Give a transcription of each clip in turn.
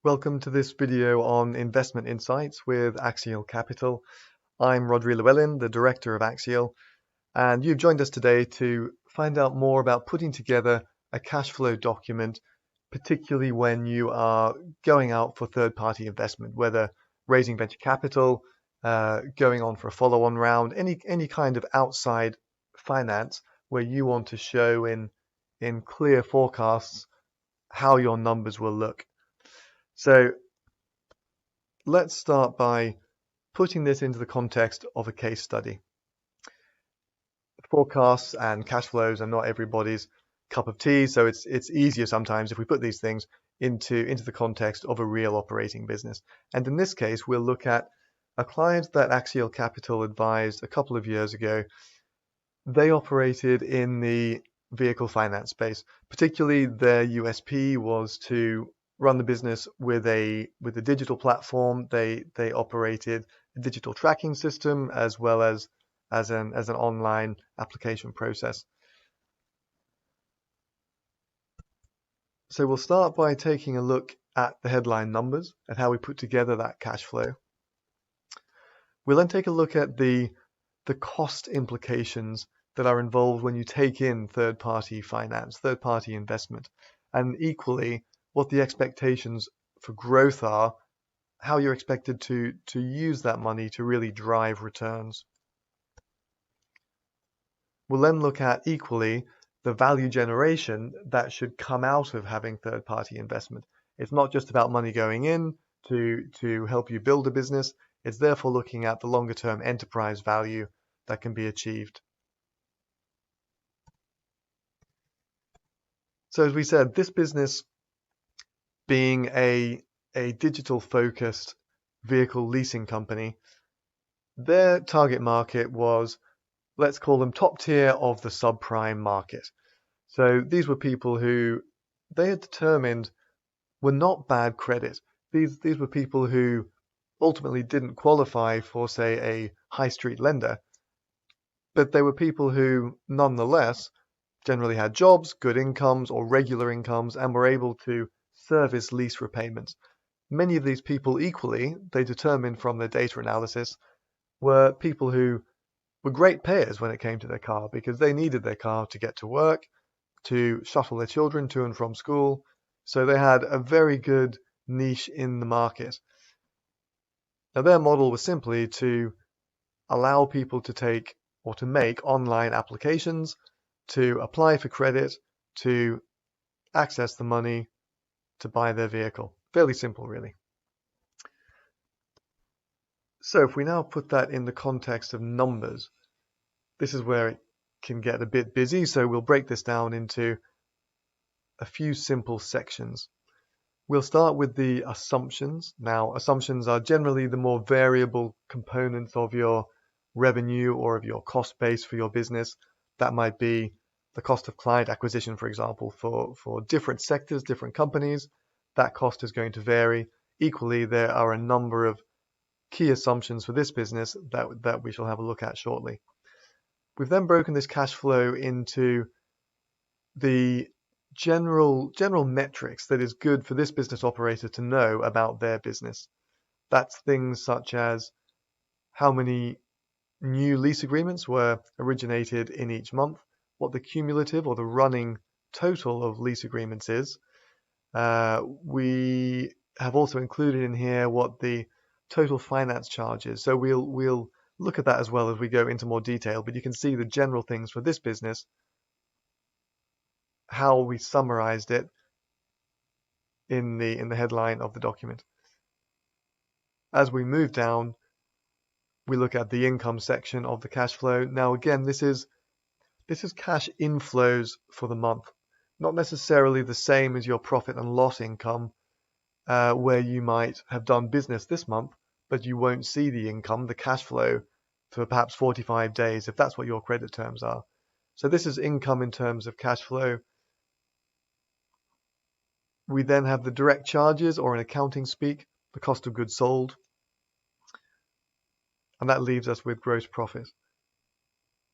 Welcome to this video on investment insights with Axial Capital. I'm Rodri Llewellyn, the director of Axial, and you've joined us today to find out more about putting together a cash flow document, particularly when you are going out for third-party investment, whether raising venture capital, going on for a follow-on round, any kind of outside finance where you want to show in clear forecasts how your numbers will look. So let's start by putting this into the context of a case study. Forecasts and cash flows are not everybody's cup of tea, so it's easier sometimes if we put these things into the context of a real operating business. And in this case, we'll look at a client that Axial Capital advised a couple of years ago. They operated in the vehicle finance space. Particularly, their USP was to run the business with a digital platform. They operated a digital tracking system as well as an online application process. So we'll start by taking a look at the headline numbers and how we put together that cash flow. We'll then take a look at the cost implications that are involved when you take in third-party finance, third-party investment, and equally what the expectations for growth are, how you're expected to use that money to really drive returns. We'll then look at equally the value generation that should come out of having third-party investment. It's not just about money going in to help you build a business. It's therefore looking at the longer-term enterprise value that can be achieved. So as we said, this business being a digital-focused vehicle leasing company, their target market was, let's call them top tier of the subprime market. So these were people who they had determined were not bad credit. These were people who ultimately didn't qualify for, say, a high street lender, but they were people who nonetheless generally had jobs, good incomes or regular incomes, and were able to service lease repayments. Many of these people equally, they determined from their data analysis, were people who were great payers when it came to their car because they needed their car to get to work, to shuttle their children to and from school. So they had a very good niche in the market. Now their model was simply to allow people to take or to make online applications, to apply for credit, to access the money to buy their vehicle. Fairly simple, really. So if we now put that in the context of numbers, this is where it can get a bit busy. So we'll break this down into a few simple sections. We'll start with the assumptions. Now, assumptions are generally the more variable components of your revenue or of your cost base for your business. That might be the cost of client acquisition, for example, for different sectors, different companies. That cost is going to vary. Equally, there are a number of key assumptions for this business that we shall have a look at shortly. We've then broken this cash flow into the general metrics that is good for this business operator to know about their business. That's things such as how many new lease agreements were originated in each month, what the cumulative or the running total of lease agreements is. We have also included in here what the total finance charge is. So we'll look at that as well as we go into more detail, but you can see the general things for this business, how we summarized it in the headline of the document. As we move down, we look at the income section of the cash flow. Now again, this is cash inflows for the month, not necessarily the same as your profit and loss income, where you might have done business this month, but you won't see the income, the cash flow, for perhaps 45 days, if that's what your credit terms are. So this is income in terms of cash flow. We then have the direct charges, or in accounting speak, the cost of goods sold. And that leaves us with gross profit.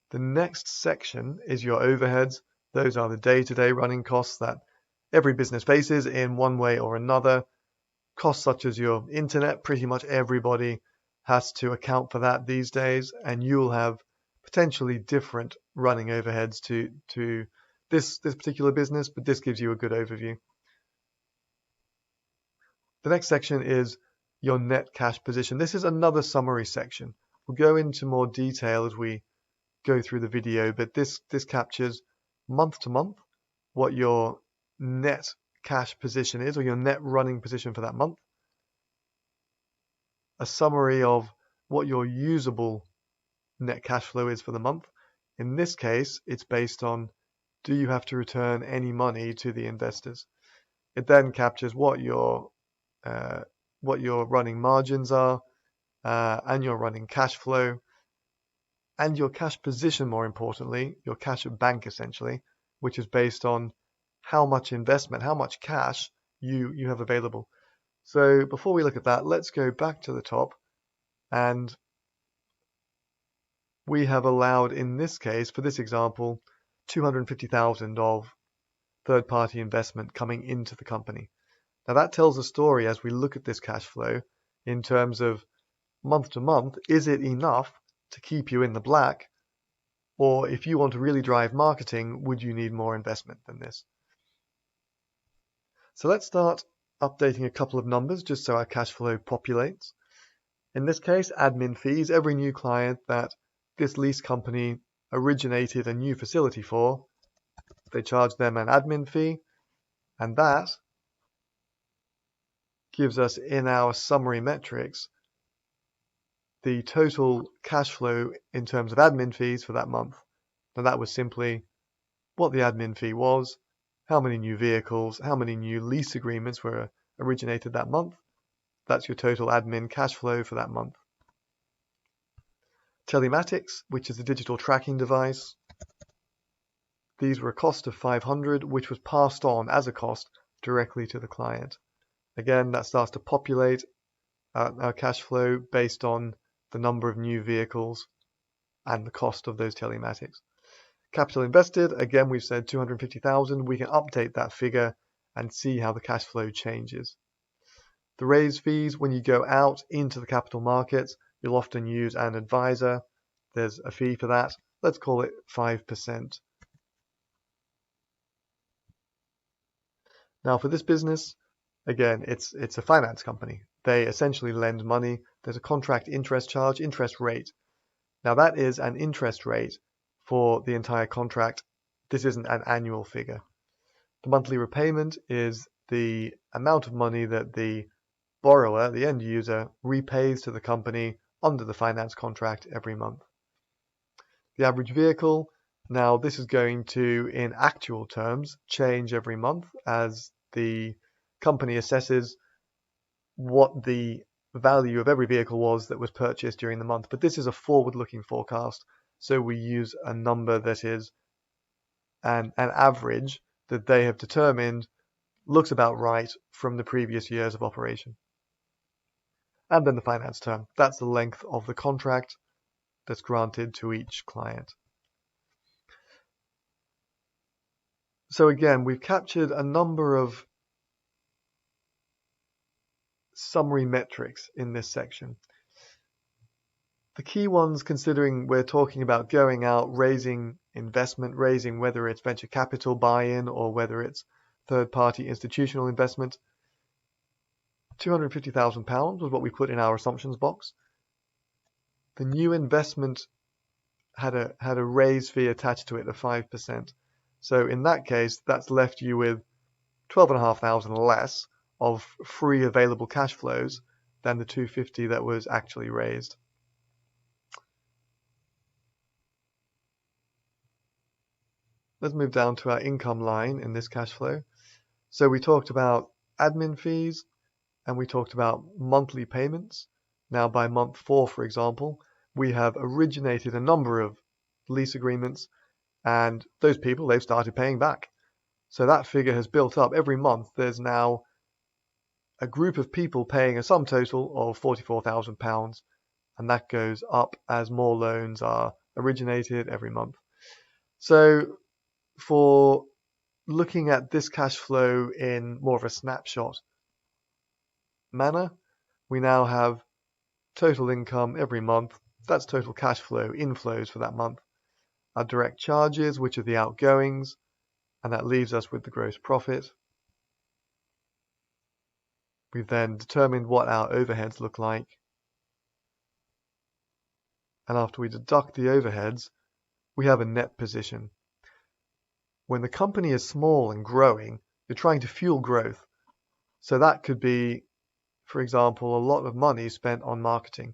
The next section is your overheads. Those are the day-to-day running costs that every business faces in one way or another. Costs such as your internet, pretty much everybody has to account for that these days, and you'll have potentially different running overheads to this particular business, but this gives you a good overview. The next section is your net cash position. This is another summary section. We'll go into more detail as we go through the video, but this captures month to month what your net cash position is, or your net running position for that month. A summary of what your usable net cash flow is for the month. In this case, it's based on, do you have to return any money to the investors? It then captures what your running margins are, and your running cash flow, and your cash position, more importantly, your cash at bank essentially, which is based on how much investment, how much cash you have available. So before we look at that, let's go back to the top, and we have allowed, in this case, for this example, 250,000 of third-party investment coming into the company. Now that tells a story as we look at this cash flow in terms of month to month. Is it enough to keep you in the black? Or if you want to really drive marketing, would you need more investment than this? So let's start updating a couple of numbers just so our cash flow populates. In this case, admin fees. Every new client that this lease company originated a new facility for, they charge them an admin fee, and that gives us in our summary metrics the total cash flow in terms of admin fees for that month. And that was simply what the admin fee was, how many new vehicles, how many new lease agreements were originated that month. That's your total admin cash flow for that month. Telematics, which is a digital tracking device. These were a cost of 500, which was passed on as a cost directly to the client. Again, that starts to populate our cash flow based on the number of new vehicles and the cost of those telematics. Capital invested, again, we've said 250,000. We can update that figure and see how the cash flow changes. The raise fees, when you go out into the capital markets, you'll often use an advisor. There's a fee for that. Let's call it 5%. Now for this business, again, it's a finance company. They essentially lend money. There's a contract interest charge, interest rate. Now that is an interest rate for the entire contract. This isn't an annual figure. The monthly repayment is the amount of money that the borrower, the end user, repays to the company under the finance contract every month. The average vehicle, now this is going to, in actual terms, change every month as the company assesses what the value of every vehicle was that was purchased during the month. But this is a forward-looking forecast, so we use a number that is an average that they have determined looks about right from the previous years of operation. And then the finance term, that's the length of the contract that's granted to each client. So again, we've captured a number of summary metrics in this section. The key ones, considering we're talking about going out, raising investment, raising whether it's venture capital buy-in or whether it's third-party institutional investment, £250,000 was what we put in our assumptions box. The new investment had a raise fee attached to it of 5%. So in that case, that's left you with $12,500 less of free available cash flows than the 250 that was actually raised. Let's move down to our income line in this cash flow. So we talked about admin fees and we talked about monthly payments. Now by month 4, for example, we have originated a number of lease agreements, and those people, they've started paying back. So that figure has built up. Every month there's now a group of people paying a sum total of £44,000, and that goes up as more loans are originated every month. So for looking at this cash flow in more of a snapshot manner, we now have total income every month. That's total cash flow inflows for that month. Our direct charges, which are the outgoings, and that leaves us with the gross profit. We've then determined what our overheads look like. And after we deduct the overheads, we have a net position. When the company is small and growing, you're trying to fuel growth. So that could be, for example, a lot of money spent on marketing.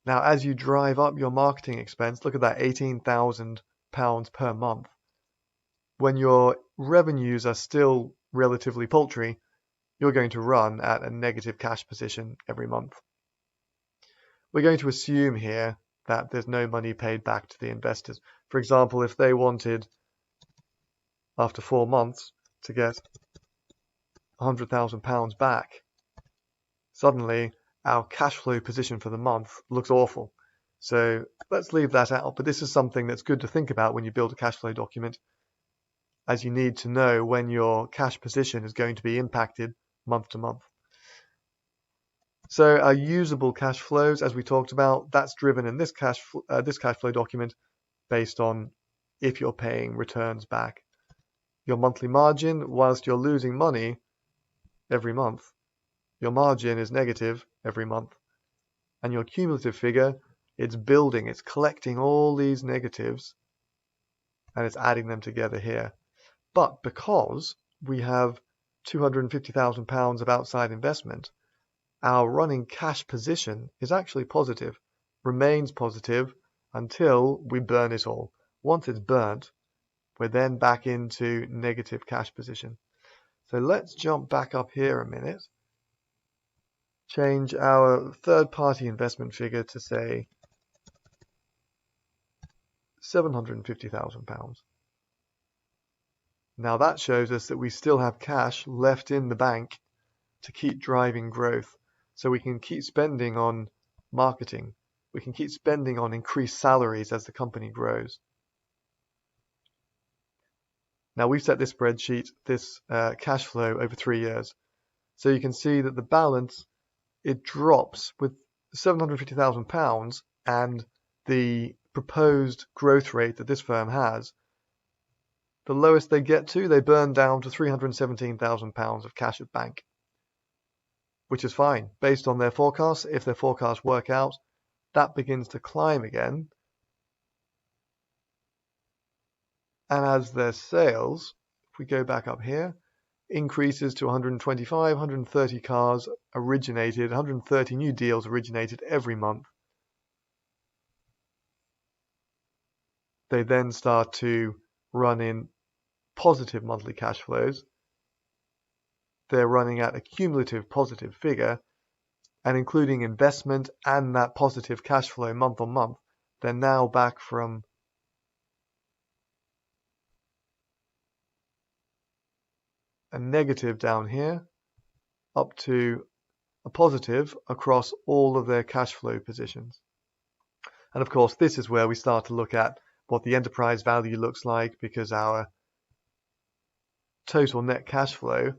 Now, as you drive up your marketing expense, look at that, £18,000 per month. When your revenues are still relatively paltry, you're going to run at a negative cash position every month. We're going to assume here that there's no money paid back to the investors. For example, if they wanted, after 4 months, to get £100,000 back, suddenly our cash flow position for the month looks awful. So let's leave that out. But this is something that's good to think about when you build a cash flow document, as you need to know when your cash position is going to be impacted month to month. So our usable cash flows, as we talked about, that's driven in this cash flow document based on if you're paying returns back. Your monthly margin, whilst you're losing money every month, your margin is negative every month. And your cumulative figure, it's building, it's collecting all these negatives and it's adding them together here. But because we have £250,000 of outside investment, our running cash position is actually positive, remains positive until we burn it all. Once it's burnt, we're then back into negative cash position. So let's jump back up here a minute. Change our third-party investment figure to, say, £750,000. Now that shows us that we still have cash left in the bank to keep driving growth. So we can keep spending on marketing. We can keep spending on increased salaries as the company grows. Now we've set this spreadsheet, this cash flow over 3 years. So you can see that the balance, it drops with £750,000 and the proposed growth rate that this firm has. The lowest they get to, they burn down to £317,000 of cash at bank, which is fine. Based on their forecasts, if their forecasts work out, that begins to climb again. And as their sales, if we go back up here, increases to 125, 130 cars originated, 130 new deals originated every month. They then start to run in positive monthly cash flows. They're running at a cumulative positive figure, and including investment and that positive cash flow month on month, they're now back from a negative down here up to a positive across all of their cash flow positions. And of course, this is where we start to look at what the enterprise value looks like, because our total net cash flow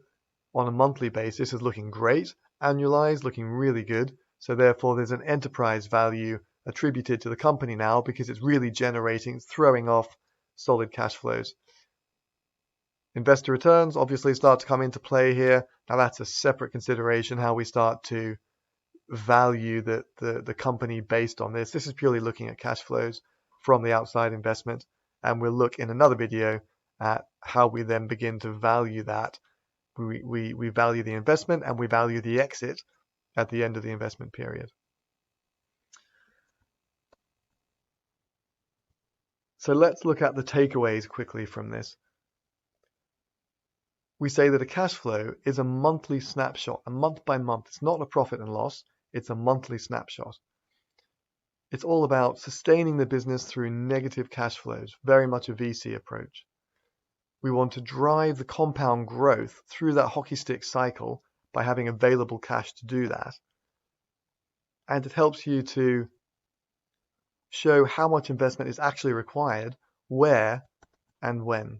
on a monthly basis is looking great, annualized, looking really good. So therefore, there's an enterprise value attributed to the company now because it's really generating, it's throwing off solid cash flows. Investor returns obviously start to come into play here. Now that's a separate consideration, how we start to value the company based on this. This is purely looking at cash flows from the outside investment, and we'll look in another video at how we then begin to value that. We value the investment and we value the exit at the end of the investment period. So let's look at the takeaways quickly from this. We say that a cash flow is a monthly snapshot, a month by month. It's not a profit and loss, it's a monthly snapshot. It's all about sustaining the business through negative cash flows, very much a VC approach. We want to drive the compound growth through that hockey stick cycle by having available cash to do that. And it helps you to show how much investment is actually required, where and when.